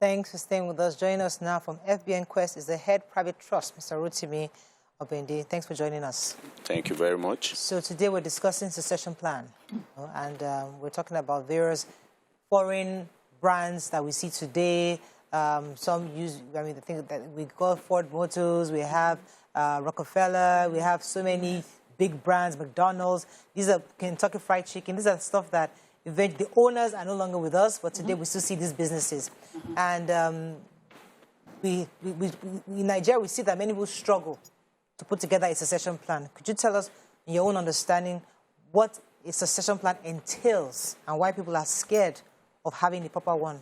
Thanks for staying with us. Joining us now from FBNQuest is the head private trust, Mr. Rotimi Obende. Thanks for joining us. Thank you very much. So today we're discussing succession plan, and we're talking about various foreign brands that we see today. Some use, the thing that we call Ford Motors, we have Rockefeller, we have so many big brands, McDonald's. These are Kentucky Fried Chicken. These are stuff that eventually the owners are no longer with us, but today we still see these businesses. And in Nigeria, we see that many people struggle to put together a succession plan. Could you tell us, in your own understanding, what a succession plan entails and why people are scared of having the proper one?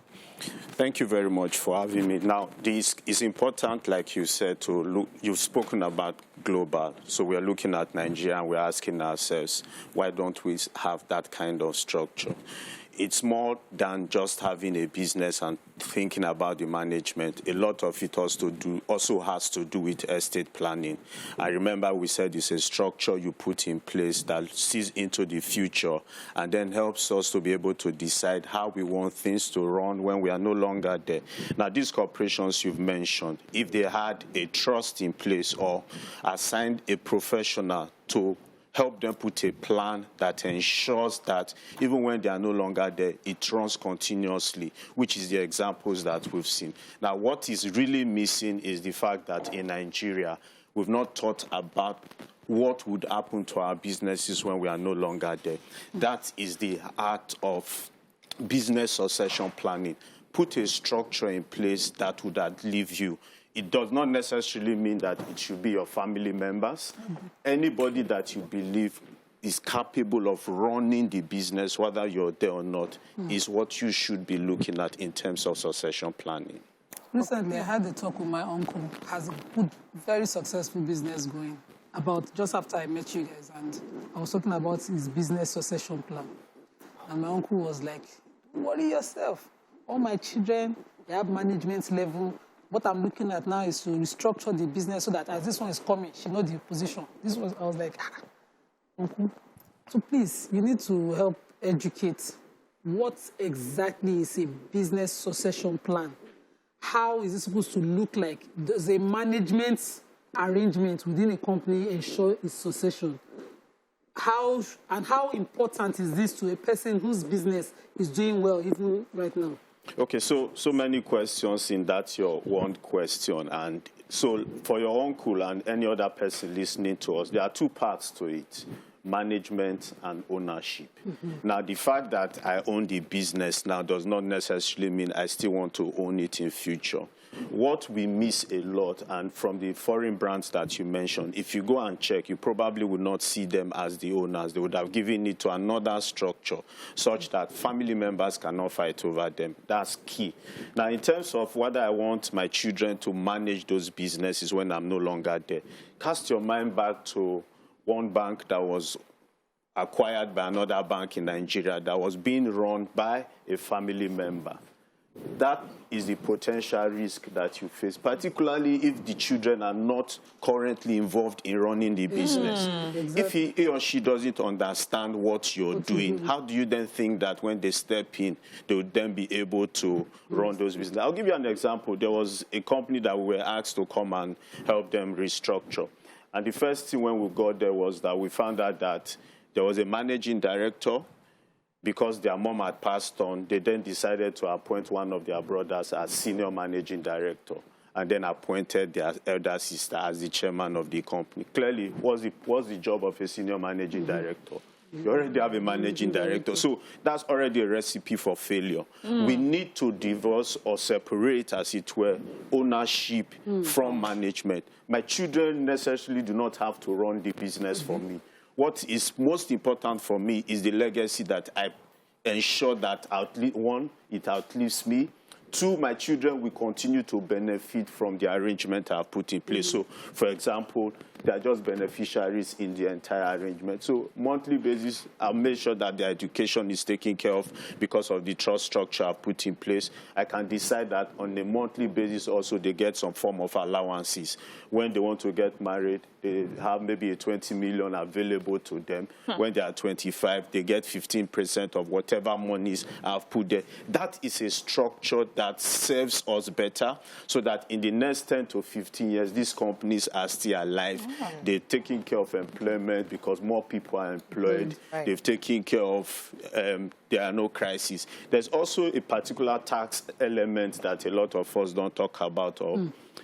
Thank you very much for having me. Now, this is important, like you said, to look. You've spoken about global. So we are looking at Nigeria and we're asking ourselves, why don't we have that kind of structure? It's more than just having a business and thinking about the management. A lot of it also has to do with estate planning. I remember we said it's a structure you put in place that sees into the future and then helps us to be able to decide how we want things to run when we are no longer there. Now, these corporations you've mentioned, if they had a trust in place or assigned a professional to help them put a plan that ensures that even when they are no longer there, it runs continuously, which is the examples that we've seen. Now, what is really missing is the fact that in Nigeria, we've not thought about what would happen to our businesses when we are no longer there. That is the art of business succession planning. Put a structure in place that would outlive you. It does not necessarily mean that it should be your family members. Anybody that you believe is capable of running the business, whether you're there or not, is what you should be looking at in terms of succession planning. Recently, I had a talk with my uncle, who has a good, very successful business going, about just after I met you guys, and I was talking about his business succession plan. And my uncle was like, don't worry yourself. All my children, they have management level. What I'm looking at now is to restructure the business so that as this one is coming, she knows the position. I was like, uncle. So please, you need to help educate. What exactly is a business succession plan? How is it supposed to look like? Does a management arrangement within a company ensure its succession? How important is this to a person whose business is doing well even right now? Okay, so many questions in that your one question. And so for your uncle and any other person listening to us, there are two parts to it: management and ownership. Now, the fact that I own the business now does not necessarily mean I still want to own it in future. What we miss a lot, and from the foreign brands that you mentioned, if you go and check, you probably would not see them as the owners. They would have given it to another structure such that family members cannot fight over them. That's key. Now, in terms of whether I want my children to manage those businesses when I'm no longer there, cast your mind back to one bank that was acquired by another bank in Nigeria that was being run by a family member. That is the potential risk that you face, particularly if the children are not currently involved in running the business. Exactly. If he or she doesn't understand what you're doing, how do you then think that when they step in, they would then be able to run those businesses? I'll give you an example. There was a company that we were asked to come and help them restructure. And the first thing when we got there was that we found out that there was a managing director. Because their mom had passed on, they then decided to appoint one of their brothers as senior managing director and then appointed their elder sister as the chairman of the company. Clearly, what's the job of a senior managing director? You already have a managing director. So that's already a recipe for failure. We need to divorce or separate, as it were, ownership from management. My children necessarily do not have to run the business for me. What is most important for me is the legacy that I ensure that, one, it outlives me. Two, my children will continue to benefit from the arrangement I've put in place. So, for example, They are just beneficiaries in the entire arrangement. So monthly basis, I'll make sure that their education is taken care of because of the trust structure I've put in place. I can decide that on a monthly basis also they get some form of allowances. When they want to get married, they have maybe a 20 million available to them. When they are 25, they get 15% of whatever monies I've put there. That is a structure that serves us better so that in the next 10 to 15 years, these companies are still alive. They're taking care of employment because more people are employed. Right. They've taken care of, there are no crises. There's also a particular tax element that a lot of us don't talk about.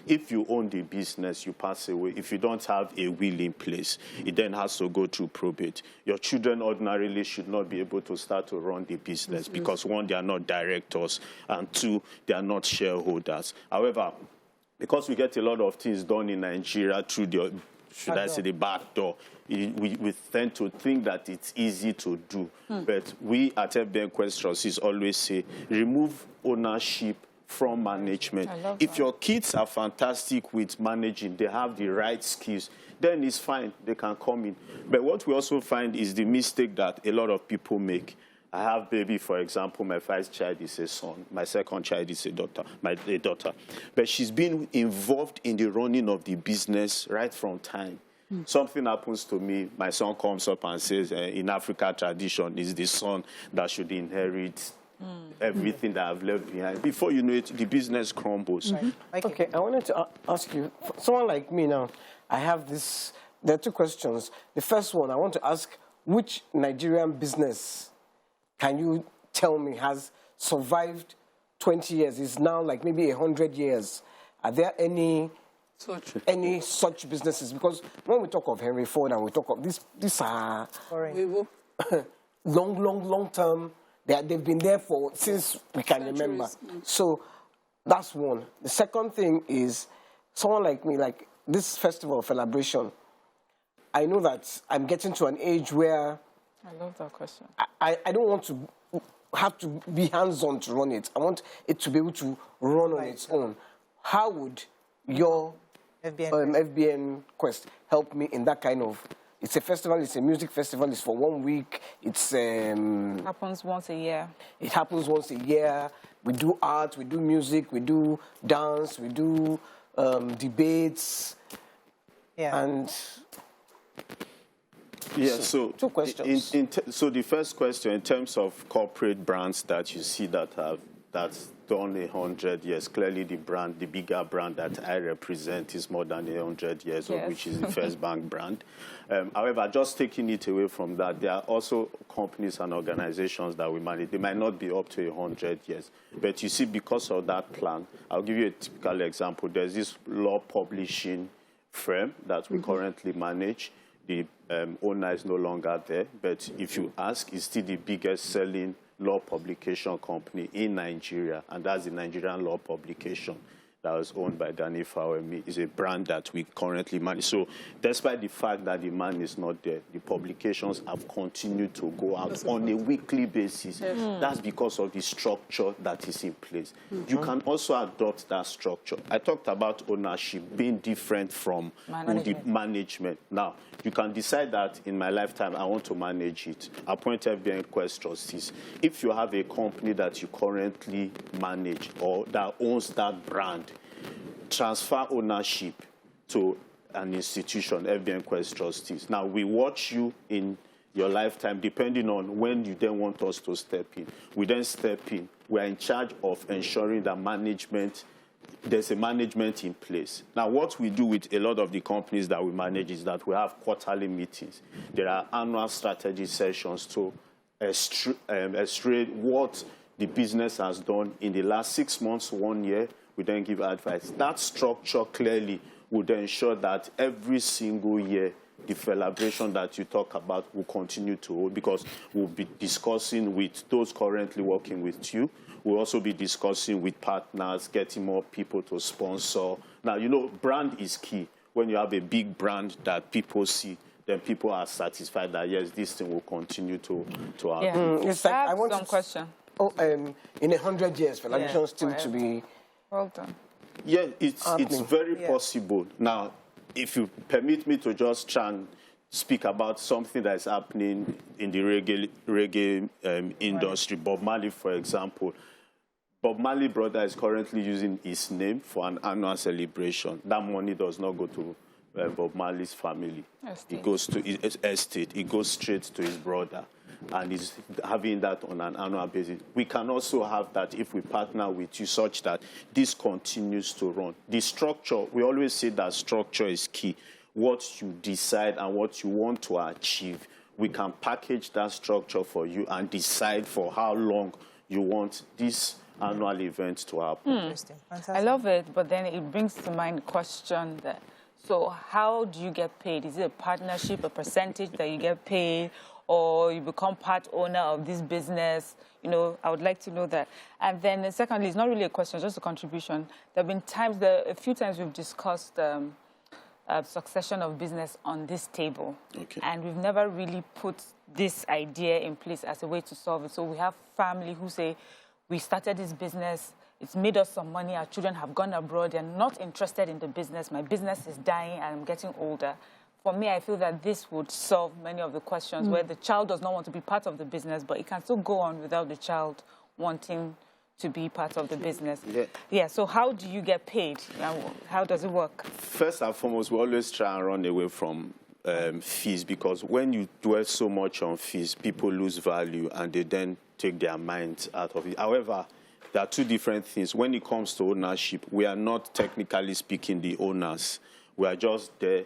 If you own the business, you pass away. If you don't have a will in place, it then has to go through probate. Your children ordinarily should not be able to start to run the business because, one, they are not directors, and two, they are not shareholders. However, because we get a lot of things done in Nigeria through the, should I say, the back door, we tend to think that it's easy to do. But we at FBNQuest Trustees always say, remove ownership from management. If your kids are fantastic with managing, they have the right skills, then it's fine, they can come in. But what we also find is the mistake that a lot of people make. I have baby, for example, my first child is a son, my second child is a daughter, a daughter. But she's been involved in the running of the business right from time. Something happens to me, my son comes up and says, in Africa tradition, it's the son that should inherit everything that I've left behind. Before you know it, the business crumbles. Okay, I wanted to ask you, someone like me now, I have this, there are two questions. The first one, I want to ask, which Nigerian business can you tell me has survived 20 years, is now like maybe 100 years? Are there any such businesses? Because when we talk of Henry Ford and we talk of these are long term. They've been there since we can remember. So that's one. The second thing is, someone like me, like this festival of celebration, I know that I'm getting to an age where I love that question. I don't want to have to be hands-on to run it. I want it to be able to run on its own. How would your FBNQuest help me in that kind of... It's a festival, it's a music festival, it's for 1 week, it's... happens once a year. It happens once a year. We do art, we do music, we do dance, we do debates. And... Yeah, so two questions. So the first question, in terms of corporate brands that you see that's done 100 years, clearly the bigger brand that I represent is more than 100 years old, which is the First Bank brand. However, just taking it away from that, there are also companies and organizations that we manage. They might not be up to 100 years, but you see, because of that plan, I'll give you a typical example. There's this law publishing firm that we currently manage. The owner is no longer there, but if you ask, it's still the biggest selling law publication company in Nigeria, and that's the Nigerian Law Publication that was owned by Danny Fawemi. Is a brand that we currently manage. So despite the fact that the man is not there, the publications have continued to go out on a weekly basis. That's because of the structure that is in place. You can also adopt that structure. I talked about ownership being different from the management. Now, you can decide that in my lifetime, I want to manage it. Appoint FBNQuest Trustees. If you have a company that you currently manage or that owns that brand, transfer ownership to an institution, FBNQuest Trustees. Now, we watch you in your lifetime, depending on when you then want us to step in. We then step in. We're in charge of ensuring that there's a management in place. Now, what we do with a lot of the companies that we manage is that we have quarterly meetings. There are annual strategy sessions to illustrate what the business has done in the last 6 months, 1 year. We then give advice. That structure clearly would ensure that every single year, the celebration that you talk about will continue to hold, because we'll be discussing with those currently working with you. We'll also be discussing with partners, getting more people to sponsor. Now, you know, brand is key. When you have a big brand that people see, then people are satisfied that, yes, this thing will continue to happen. It's like, I want some question. In 100 years, celebration still to be... Well done. Yeah, it's very possible. Now, if you permit me to just try and speak about something that is happening in the reggae industry, Bob Marley, for example. Bob Marley brother is currently using his name for an annual celebration. That money does not go to Bob Marley's family. Estate. It goes to his estate. It goes straight to his brother. And he's having that on an annual basis. We can also have that if we partner with you such that this continues to run. The structure, we always say that structure is key. What you decide and what you want to achieve, we can package that structure for you and decide for how long you want this annual event to happen. Interesting. Fantastic. I love it, but then it brings to mind the question that, so how do you get paid? Is it a partnership, a percentage that you get paid, or you become part owner of this business? You know, I would like to know that. And then secondly, it's not really a question, just a contribution. There have been times, a few times we've discussed succession of business on this table. Okay. And we've never really put this idea in place as a way to solve it. So we have family who say, we started this business, it's made us some money, our children have gone abroad, they're not interested in the business, my business is dying and I'm getting older. For me, I feel that this would solve many of the questions where the child does not want to be part of the business, but it can still go on without the child wanting to be part of the business. Yeah, so how do you get paid? How does it work? First and foremost, we always try and run away from fees, because when you dwell so much on fees, people lose value and they then take their minds out of it. However, there are two different things. When it comes to ownership, we are not technically speaking the owners. We are just there.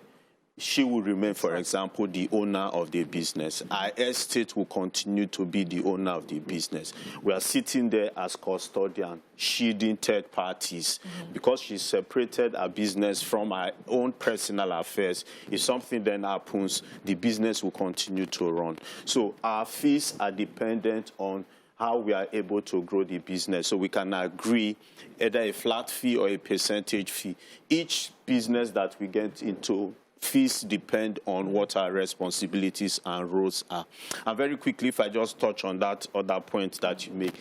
She will remain, for example, the owner of the business. Our estate will continue to be the owner of the business. We are sitting there as custodian, shielding third parties. Because she separated our business from our own personal affairs, if something then happens, the business will continue to run. So our fees are dependent on how we are able to grow the business. So we can agree either a flat fee or a percentage fee. Each business that we get into, fees depend on what our responsibilities and roles are. And very quickly, if I just touch on that other point that you make,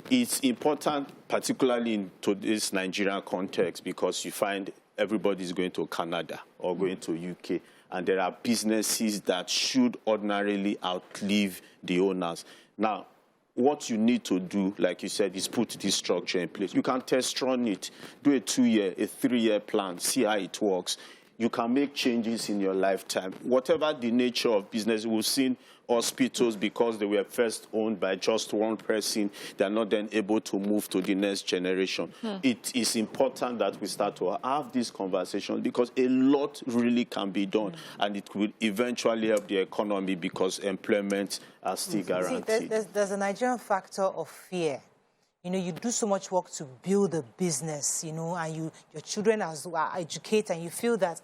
it's important, particularly in today's Nigerian context, because you find everybody's going to Canada or going to UK, and there are businesses that should ordinarily outlive the owners. Now, what you need to do, like you said, is put this structure in place. You can test run it, do a 2-year, a 3-year plan, see how it works. You can make changes in your lifetime. Whatever the nature of business, we've seen hospitals, because they were first owned by just one person, they're not then able to move to the next generation. It is important that we start to have this conversation, because a lot really can be done, and it will eventually help the economy, because employment are still guaranteed. See, there's a Nigerian factor of fear. You know, you do so much work to build a business, you know, and your children are educated, and you feel that,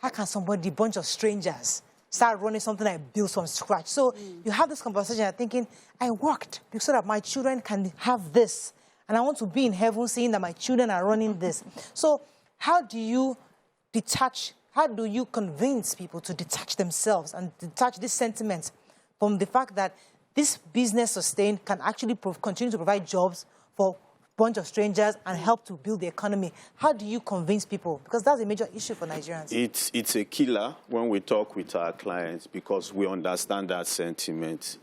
how can somebody, bunch of strangers, start running something I built from scratch? So you have this conversation and thinking, I worked so that my children can have this, and I want to be in heaven seeing that my children are running this. So how do you detach, how do you convince people to detach themselves and detach this sentiment from the fact that this business sustained can actually continue to provide jobs for a bunch of strangers and help to build the economy? How do you convince people? Because that's a major issue for Nigerians. It's a killer when we talk with our clients, because we understand that sentiment.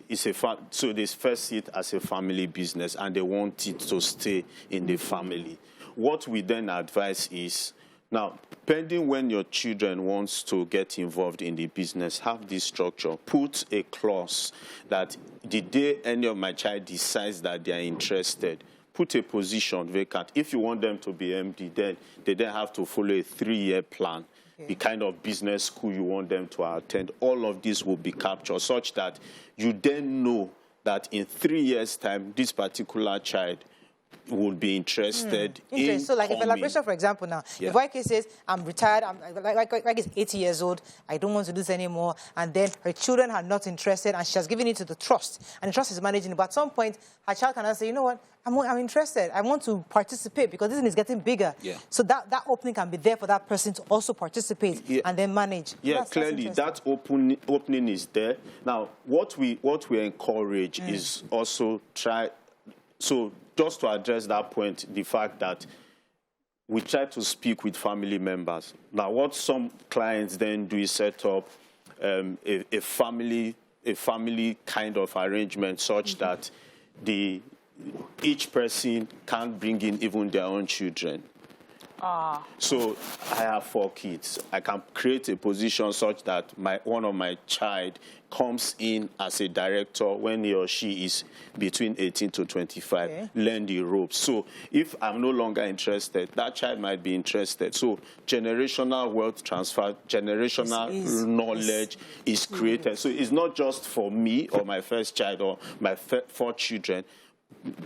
So they first see it as a family business, and they want it to stay in the family. What we then advise is, now, pending when your children wants to get involved in the business, have this structure. Put a clause that the day any of my child decides that they are interested, put a position vacant. If you want them to be MD, then they then have to follow a 3-year plan. Okay. The kind of business school you want them to attend. All of this will be captured, such that you then know that in 3 years' time, this particular child would be interested in So like if elaboration, for example, now, if YK says, I'm retired, like is 80 years old, I don't want to do this anymore, and then her children are not interested, and she has given it to the trust, and the trust is managing it, but at some point, her child cannot say, you know what, I'm interested, I want to participate, because this thing is getting bigger. So that opening can be there for that person to also participate and then manage. Clearly, that opening is there. Now, what we encourage is also try, so just to address that point, the fact that we try to speak with family members. Now, what some clients then do is set up a family kind of arrangement such that each person can't bring in even their own children. So I have 4 kids. I can create a position such that one of my child comes in as a director when he or she is between 18 to 25, learn the ropes. So if I'm no longer interested, that child might be interested. So generational wealth transfer, generational knowledge is created. So it's not just for me or my first child or my 4 children.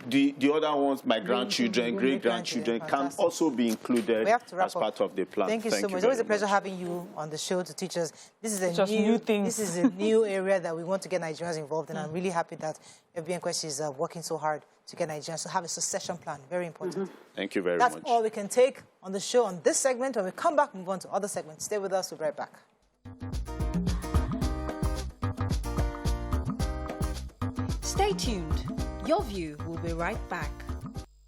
The other ones, my grandchildren, great-grandchildren, can also be included as part of the plan. Thank you so much. It's always a pleasure having you on the show to teach us. This is a new area that we want to get Nigerians involved in. I'm really happy that FBNQuest is working so hard to get Nigerians to have a succession plan. Very important. Thank you very much. That's all we can take on the show on this segment. When we come back, move on to other segments. Stay with us. We'll be right back. Stay tuned. Your View will be right back.